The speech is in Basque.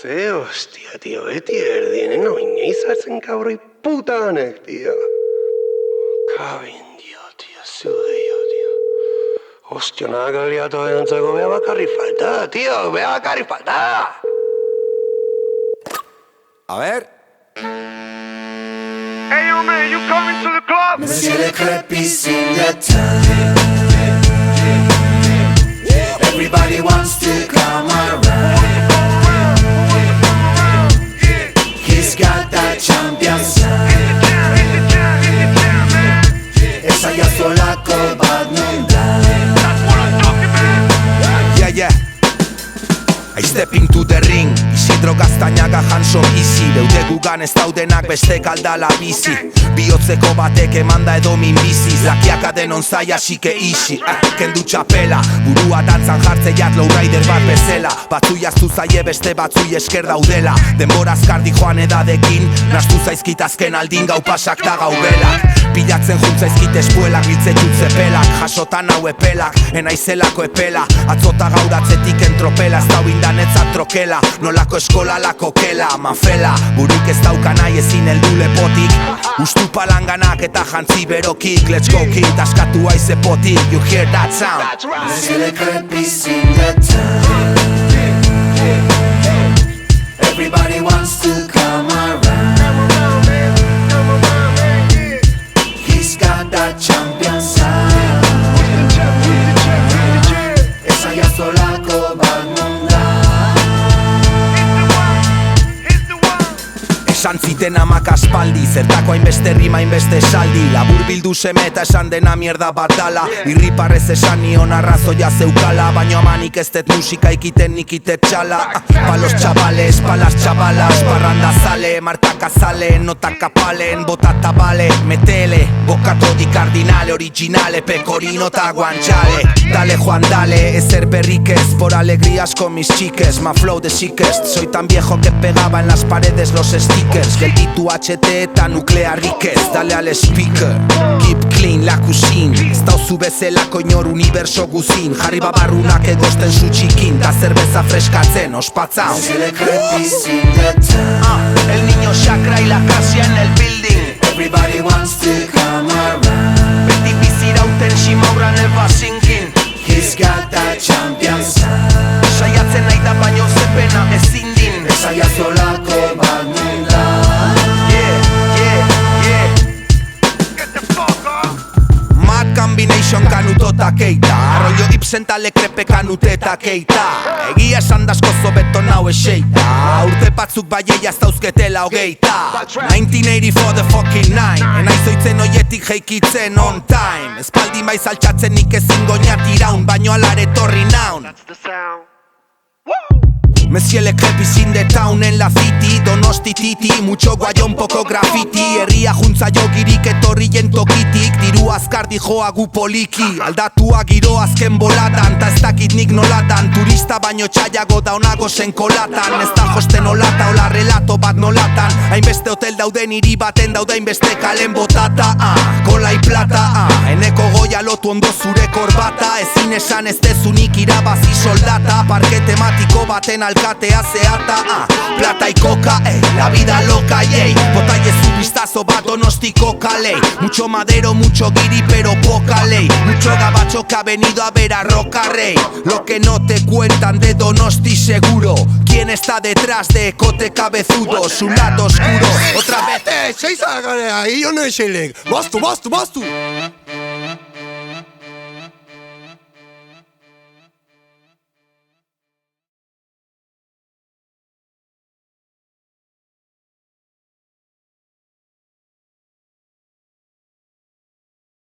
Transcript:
Ze hostia, tío, beti erdien, no inoiz hartzen gaurri puta honek, tío. Kabin dio, tío, zudeio, tío. Hostia, nada galiatu erantzako beha bakarri falta, tío, beha bakarri falta. A ver. Hey yo man, you coming to the club? Monsieur Le Crepes in the town. Everybody wants to come around. He's got that champion sound. Esa ya solako bat non da. Yeah, yeah. I stepping to the ring. Isidro Gaztañaga Hanso bizi. Beude gugan ez daudenak beste kaldala bizi. Bihotzeko batek emanda edo min bizi. Zakiaka denon zaia sike isi. Kendu txapela, burua dantzan jartzeiat lowrider bat bezela. Batzui aztu zaie beste batzui esker daudela. Denbora azkardi joan edadekin. Nastu zaizkit azken aldin gau pasak da gau belak. Pilatzen juntzaizkit espuelak, biltze jutzepelak. Jasotan hau epelak, enaizelako epela. Atzota gauratzetik entropela, ez dau indanetzat trokela. Nolako eskola lako kela, mafela. Buruk ez daukan nahi ezin heldu lepotik. Ustu palanganak eta jantzi berokik. Let's go kid, askatu aize potik. You hear that sound? Monsieur Le Crepes in the town. Everybody wants to come around. He's got that champion sound. Esa ya solako bat non da. Esan ziten amak aspaldi, zertako hainbeste rima hainbeste esaldi. Labur bildu seme eta esan dena mierda bat dala. Irriparrez esan nion arrazoia zeukala. Baino amanik ez det musika ikiten nikitet txala. Palos chavales, palas chavalas, parranda zale, martaka zale, notaka palen, botata bale, metele, bokato di cardinale, originale, pecorino ta guanchale. Dale Juan dale, ezer berrik ez, por alegrías con mis chiques, ma flow de sickest. Soy tan viejo que pegaba en las paredes los stickers. Gelditu HT eta nuklearrikez, dale al speaker. Keep clean la cuisine, ez dauzu bezelako inor universo guzin. Jarri babarrunak egosten zu txikin, da zerbeza freskatzen, ospatzau. Monsieur Le Crepes in the town. El niño chakra y la casia en el building. Everybody wants to come around. Beti bizirauten simaurra never sinking. He's got that champion sound. Saiatzen nahi da baino zepena ezin din. Esa ya solako bat non da. Get the fuck up. Mad combination kanuto eta keita. Arroio Ibsen ta Le Crepe kanute eta keita. Egia esan dasko zobeto nau eseita. Urte batzuk baieia ez dauzketela hogeita. 1984 the fucking 9. Enaizoitzen oietik jeikitzen on time. Espaldi maiz altxatzen nik ezin goñat iraun. Baino alare torri naun. That's the sound. Monsieur Le Crepes in the town en la city. Donosti titi, mucho guayon, poco graffiti. Herria juntza jo girik etorrien tokitik. Diru azkar dijoa gu poliki. Aldatua giro azken bolatan, ta ez dakit nik nolatan. Turista baino txaiago daunago zen kolatan. Ez da josten olata, ola relato bat nolatan. Hainbeste hotel dauden hiri baten dauda hainbeste kalen botata. Kola y plata, eneko goia lotu ondo zure korbata. Ezin esan ez dezunik irabazi soldata. Parke tematiko baten alkatea zeata, plata y coca, la vida loca, yey. Botalle su vistazo bat Donostiko kalei. Mucho madero, mucho guiri, pero poca ley. Mucho gabacho que ha venido a ver a Roca Rey. Lo que no te cuentan de Donosti seguro. ¿Quién está detrás de Cote Cabezudo? Su lado oscuro, otra vez. Sei zagare, ahí yo no eselek. Bastu.